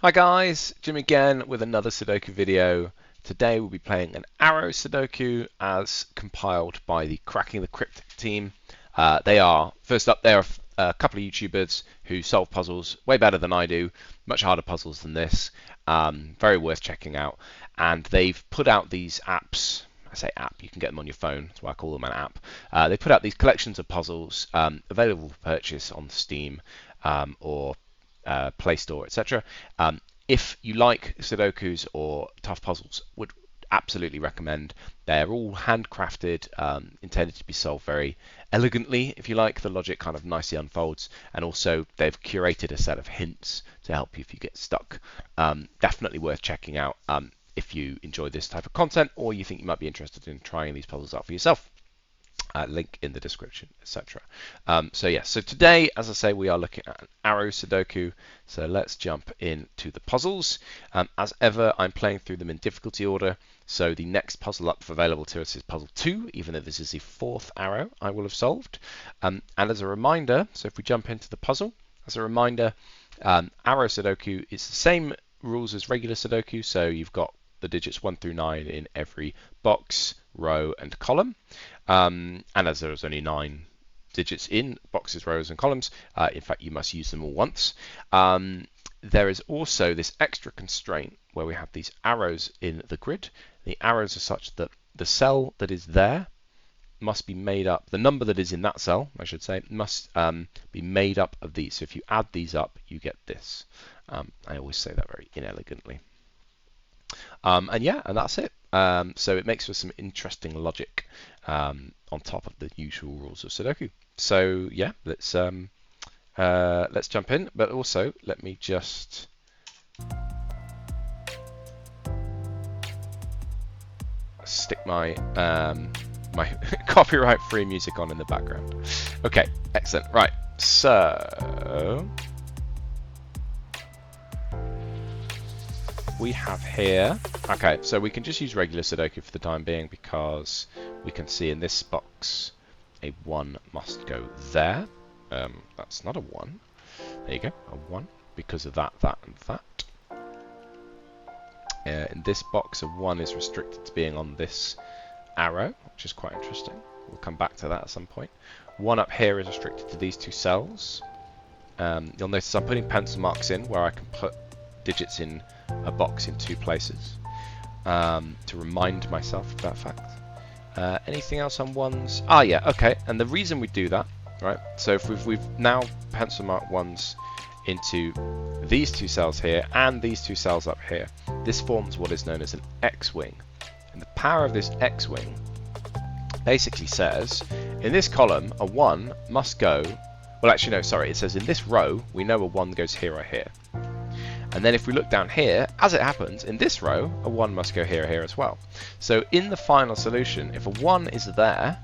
Hi guys, Jim again with another Sudoku video. Today we'll be playing an arrow Sudoku as compiled by the Cracking the Cryptic team. First up, they are a couple of YouTubers who solve puzzles way better than I do, much harder puzzles than this, very worth checking out. And they've put out these apps. I say app, you can get them on your phone, that's why I call them an app. They put out these collections of puzzles available for purchase on Steam or Play Store, etc. If you like Sudokus or tough puzzles, would absolutely recommend. They're all handcrafted, intended to be solved very elegantly, if you like. The logic kind of nicely unfolds, and also they've curated a set of hints to help you if you get stuck. Definitely worth checking out if you enjoy this type of content or you think you might be interested in trying these puzzles out for yourself. Link in the description, etc. So today, as I say, we are looking at an arrow Sudoku. So let's jump into the puzzles. As ever, I'm playing through them in difficulty order. So the next puzzle up available to us is puzzle 2, even though this is the 4th arrow I will have solved. And as a reminder, so if we jump into the puzzle, as a reminder, arrow Sudoku is the same rules as regular Sudoku. So you've got the digits 1 through 9 in every box, row, and column. And as there's only 9 digits in boxes, rows, and columns, in fact, you must use them all once. There is also this extra constraint where we have these arrows in the grid. The arrows are such that the cell that is there must be made up, the number that is in that cell, I should say, must be made up of these. So if you add these up, you get this. I always say that very inelegantly. And that's it. So it makes for some interesting logic on top of the usual rules of Sudoku. So yeah, let's jump in. But also, let me just stick my my copyright-free music on in the background. Okay, excellent. Right, so we have here, okay, so we can just use regular Sudoku for the time being because we can see in this box a 1 must go there. That's not a 1. There you go, a 1 because of that, that, and that. In this box, a 1 is restricted to being on this arrow, which is quite interesting. We'll come back to that at some point. 1 up here is restricted to these 2 cells. You'll notice I'm putting pencil marks in where I can put digits in a box in 2 places to remind myself of that fact. Anything else on 1s? Ah, yeah, okay. And the reason we do that, right? So if we've now pencil marked 1s into these 2 cells here and these 2 cells up here, this forms what is known as an X-wing. And the power of this X-wing basically says in this column a 1 must go. Well, actually, no, sorry. It says in this row we know a 1 goes here or here. And then if we look down here, as it happens, in this row, a 1 must go here or here as well. So in the final solution, if a 1 is there,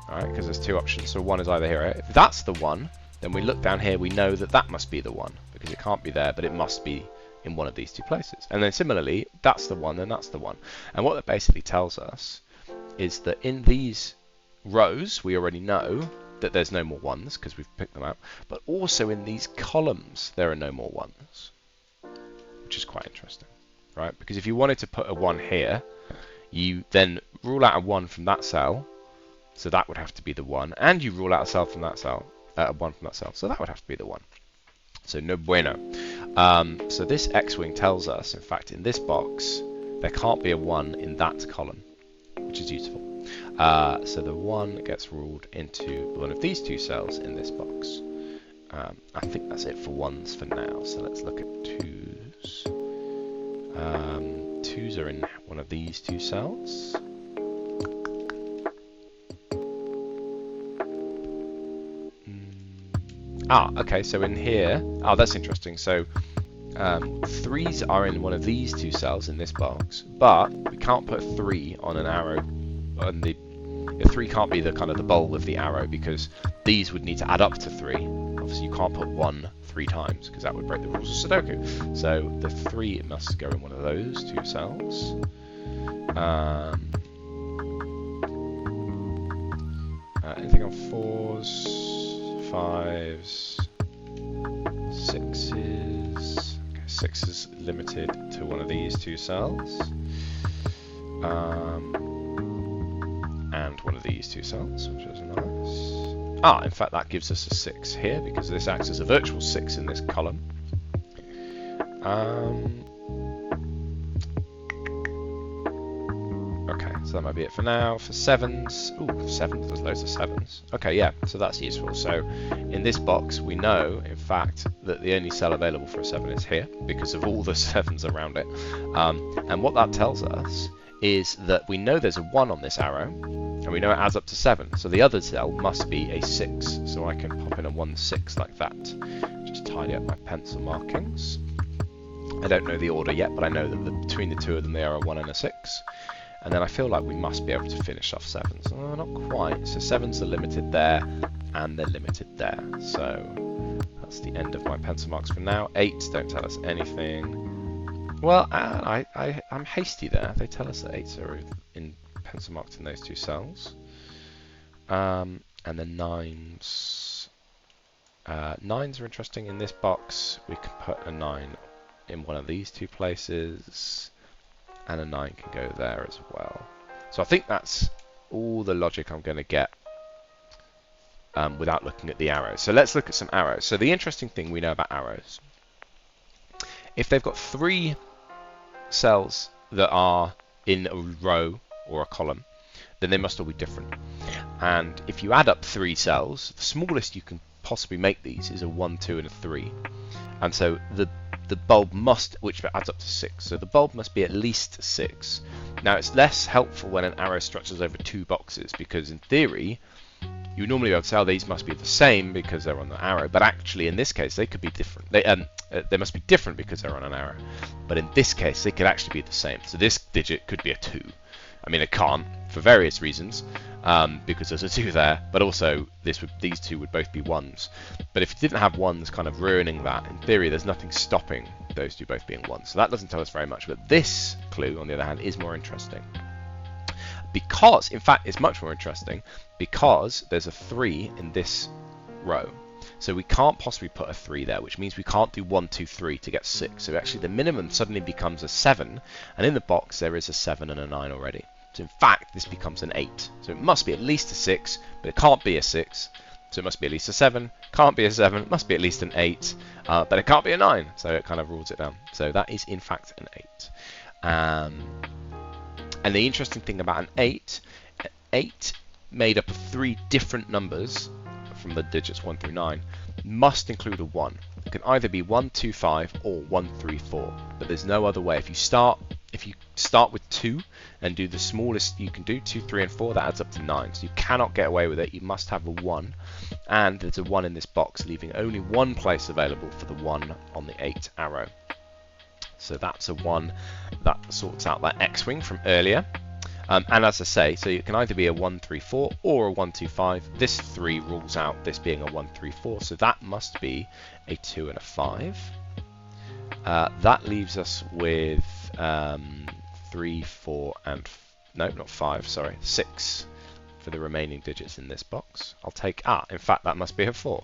alright, because there's 2 options, so 1 is either here or here. If that's the 1, then we look down here, we know that that must be the 1, because it can't be there, but it must be in one of these 2 places. And then similarly, that's the 1, then that's the 1. And what that basically tells us is that in these rows, we already know that there's no more 1s, because we've picked them out, but also in these columns, there are no more 1s. Which is quite interesting, right? Because if you wanted to put a 1 here, you then rule out a 1 from that cell, so that would have to be the 1, and you rule out a cell from that cell, a 1 from that cell, so that would have to be the 1. So no bueno. So this X-wing tells us, in fact, in this box, there can't be a 1 in that column, which is useful. So the 1 gets ruled into one of these 2 cells in this box. I think that's it for 1s for now, so let's look at 2s. 2s are in one of these 2 cells. Okay, so in here, that's interesting. So 3s are in one of these 2 cells in this box, but we can't put 3 on an arrow. On the 3 can't be the kind of the bulb of the arrow because these would need to add up to 3. Obviously, you can't put 1 3 times because that would break the rules of Sudoku. So the 3 must go in one of those 2 cells. Anything on 4s, 5s, 6s? Okay, 6 is limited to one of these two cells. And one of these two cells, which is nice. In fact, that gives us a 6 here, because this acts as a virtual 6 in this column. Okay, so that might be it for now. For 7s, ooh, 7s, there's loads of 7s. Okay, yeah, so that's useful. So in this box, we know, in fact, that the only cell available for a 7 is here, because of all the 7s around it. And what that tells us is that we know there's a 1 on this arrow, and we know it adds up to 7. So the other cell must be a 6. So I can pop in a 1, 6 like that. Just tidy up my pencil markings. I don't know the order yet, but I know that between the two of them, they are a 1 and a 6. And then I feel like we must be able to finish off 7s. Oh, not quite. So 7s are limited there, and they're limited there. So that's the end of my pencil marks for now. 8s don't tell us anything. Well, I'm hasty there. They tell us that 8s are in pencil marked in those two cells. And then 9s. 9s are interesting in this box. We can put a 9 in one of these two places, and a 9 can go there as well. So I think that's all the logic I'm going to get without looking at the arrows. So let's look at some arrows. So the interesting thing we know about arrows, if they've got 3 cells that are in a row or a column, then they must all be different. And if you add up 3 cells, the smallest you can possibly make these is a 1, 2, and a 3. And so the bulb must, which adds up to 6. So the bulb must be at least 6. Now it's less helpful when an arrow stretches over 2 boxes, because in theory you normally be able to say, oh, these must be the same because they're on the arrow. But actually in this case they could be different. They must be different because they're on an arrow. But in this case they could actually be the same. So this digit could be a 2. I mean, it can't for various reasons, because there's a 2 there, but also these two would both be 1s. But if you didn't have 1s kind of ruining that, in theory there's nothing stopping those two both being 1s. So that doesn't tell us very much. But this clue, on the other hand, is more interesting. Because, in fact, it's much more interesting because there's a 3 in this row. So we can't possibly put a 3 there, which means we can't do 1, 2, 3 to get 6. So actually the minimum suddenly becomes a 7, and in the box there is a 7 and a 9 already. So in fact this becomes an 8. So it must be at least a 6, but it can't be a 6. So it must be at least a 7, can't be a 7, it must be at least an 8, but it can't be a 9. So it kind of rules it down. So that is in fact an 8. And the interesting thing about an 8 made up of 3 different numbers from the digits 1 through 9 must include a 1. It can either be 1, 2, 5 or 1, 3, 4, but there's no other way. If you start with 2 and do the smallest you can do, 2, 3 and 4, that adds up to 9. So you cannot get away with it. You must have a 1, and there's a 1 in this box, leaving only one place available for the 1 on the 8 arrow. So that's a 1 that sorts out that X-wing from earlier. And as I say, so it can either be a 1, 3, 4 or a 1, 2, 5. This 3 rules out this being a 1, 3, 4, so that must be a 2 and a 5. That leaves us with 3, 4 and... no, not 5, sorry, 6 for the remaining digits in this box. I'll take... in fact, that must be a 4,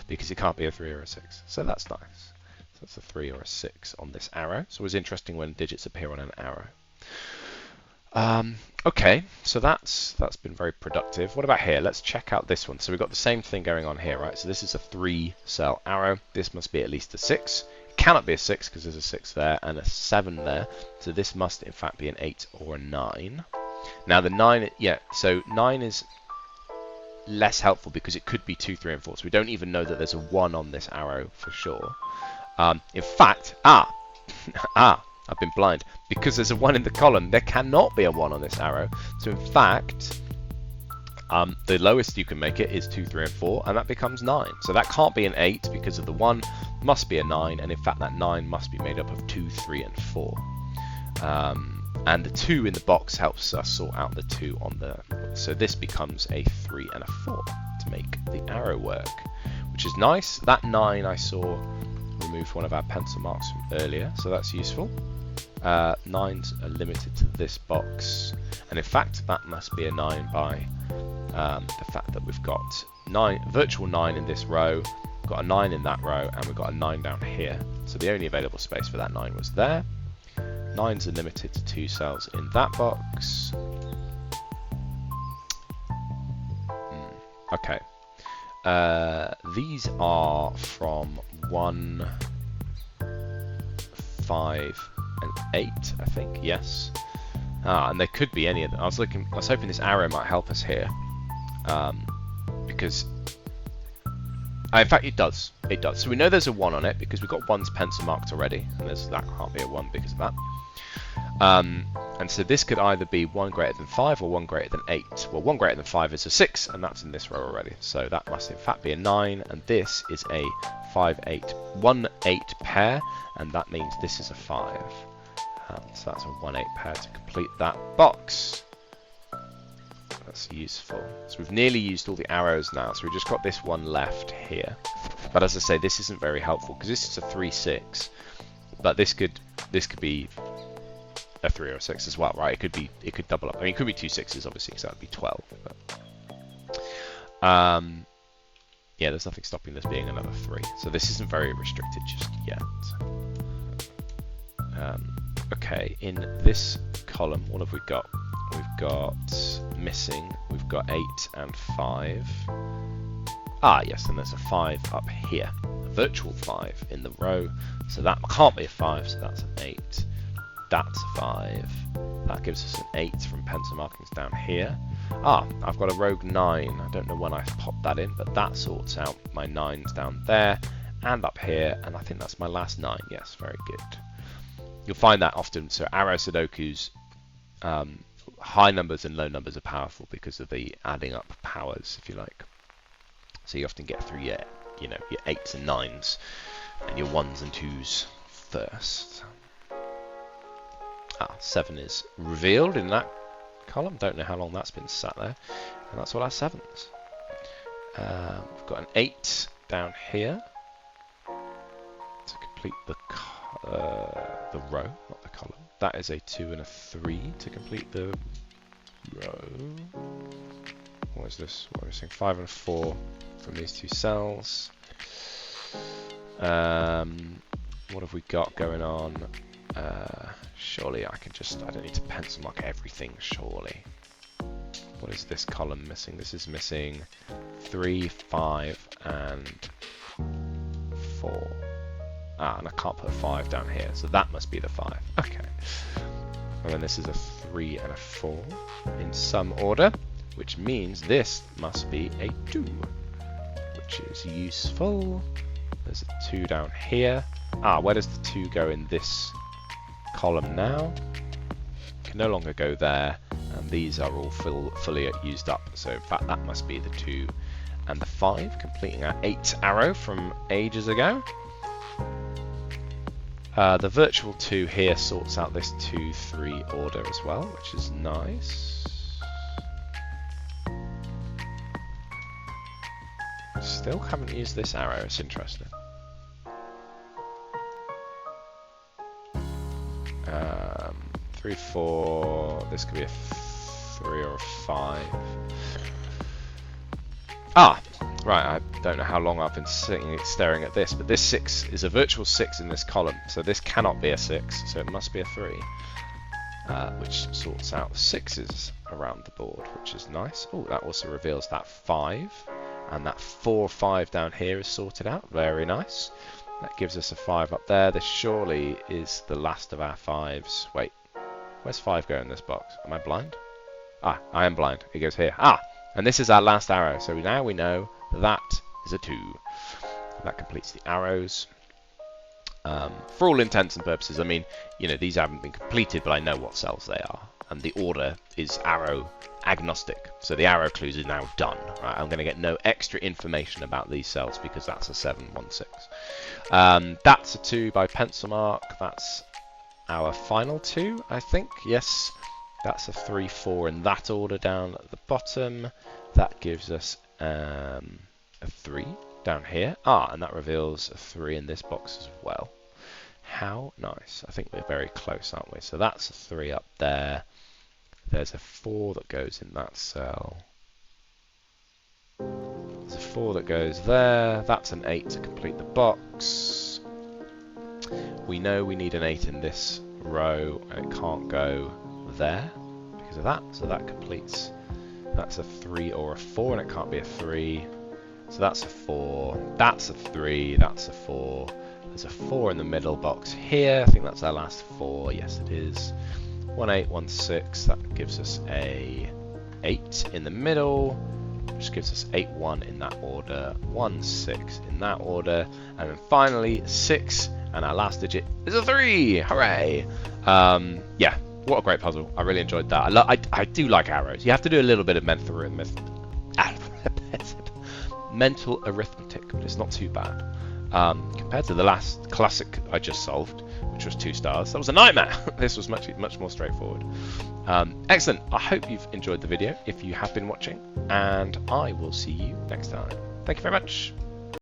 because it can't be a 3 or a 6. So that's nice. So that's a 3 or a 6 on this arrow. So it's interesting when digits appear on an arrow. Okay, so that's been very productive. What about here? Let's check out this one. So we've got the same thing going on here, right? So this is a 3-cell arrow. This must be at least a 6. It cannot be a 6 because there's a 6 there and a 7 there. So this must in fact be an 8 or a 9. Now the 9, yeah, so 9 is less helpful because it could be 2, 3 and 4. So we don't even know that there's a 1 on this arrow for sure. In fact, I've been blind. Because there's a 1 in the column, there cannot be a 1 on this arrow. So in fact, the lowest you can make it is 2, 3 and 4, and that becomes 9. So that can't be an 8 because of the 1, must be a 9, and in fact that 9 must be made up of 2, 3 and 4. And the 2 in the box helps us sort out the 2 on the... So this becomes a 3 and a 4 to make the arrow work, which is nice. That 9 I saw removed one of our pencil marks from earlier, so that's useful. 9s are limited to this box, and in fact that must be a 9 by the fact that we've got virtual 9 in this row, We've got a 9 in that row, and we've got a 9 down here. So the only available space for that 9 was there. 9s are limited to 2 cells in that box. Okay. These are from 1, 5, and 8, I think. Yes. And they could be any of them. I was hoping this arrow might help us here, because in fact it does. It does. So we know there's a 1 on it because we've got 1's pencil marked already, and that can't be a 1 because of that. And so this could either be 1 greater than 5 or 1 greater than 8. Well, 1 greater than 5 is a 6, and that's in this row already. So that must in fact be a 9, and this is a 1-8 pair, and that means this is a 5. So that's a 1-8 pair to complete that box. That's useful. So we've nearly used all the arrows now, so we've just got this one left here. But as I say, this isn't very helpful because this is a 3-6, but this could be a 3 or a 6 as well, right? It could double up. I mean, it could be 2 6s obviously, because that would be 12. But, yeah, there's nothing stopping this being another 3. So this isn't very restricted just yet. Okay, in this column, what have we got? We've got missing. We've got 8 and 5. Ah, yes, and there's a 5 up here. A virtual 5 in the row. So that can't be a 5, so that's an 8. That's a 5. That gives us an 8 from pencil markings down here. Ah, I've got a rogue 9. I don't know when I popped that in, but that sorts out my 9s down there and up here, and I think that's my last 9. Yes, very good. You'll find that often. So arrow Sudokus, high numbers and low numbers are powerful because of the adding up powers, if you like. So you often get through your 8s and 9s and your 1s and 2s first. 7 is revealed in that column. Don't know how long that's been sat there. And that's all our 7s. We've got an 8 down here to complete the row, not the column. That is a 2 and a 3 to complete the row. What is this? What are we saying? 5 and a 4 from these 2 cells. What have we got going on? Surely I don't need to pencil mark everything, surely. What is this column missing? This is missing 3, 5, and 4. And I can't put a 5 down here, so that must be the 5. Okay. And then this is a 3 and a 4 in some order, which means this must be a 2, which is useful. There's a 2 down here. Where does the 2 go in this column now? Can no longer go there, and these are all fully used up. So in fact, that must be the 2 and the 5, completing our 8 arrow from ages ago. The virtual 2 here sorts out this 2-3 order as well, which is nice. Still haven't used this arrow, it's interesting. 3, 4, this could be a 3 or a 5. Right, I don't know how long I've been staring at this, but this 6 is a virtual 6 in this column, so this cannot be a 6, so it must be a 3, which sorts out the 6s around the board, which is nice. Oh, that also reveals that 5, and that 4, 5 down here is sorted out, very nice. That gives us a 5 up there. This surely is the last of our 5s. Wait, where's 5 go in this box? Am I blind? I am blind. It goes here. And this is our last arrow, so now we know that is a 2. That completes the arrows. For all intents and purposes, I mean, these haven't been completed, but I know what cells they are. And the order is arrow agnostic. So the arrow clues are now done. Right? I'm going to get no extra information about these cells because that's a 7, 1, 6. That's a 2 by pencil mark. That's our final 2, I think. Yes. That's a 3, 4 in that order down at the bottom. That gives us a 3 down here. And that reveals a 3 in this box as well. How nice. I think we're very close, aren't we? So that's a 3 up there. There's a 4 that goes in that cell. There's a 4 that goes there. That's an 8 to complete the box. We know we need an 8 in this row, and it can't go there because of that, so that completes. That's a 3 or a 4, and it can't be a 3. So that's a 4, that's a 3, that's a 4. There's a 4 in the middle box here. I think that's our last 4. Yes, it is. 1, 8, 1, 6. That gives us a 8 in the middle, which gives us 8, 1 in that order, 1, 6 in that order, and then finally 6, and our last digit is a 3. Hooray! Yeah, what a great puzzle. I really enjoyed that. I do like arrows. You have to do a little bit of mental arithmetic, but it's not too bad. Compared to the last classic I just solved, which was 2 stars, that was a nightmare. This was much more straightforward. Excellent. I hope you've enjoyed the video if you have been watching, and I will see you next time. Thank you very much.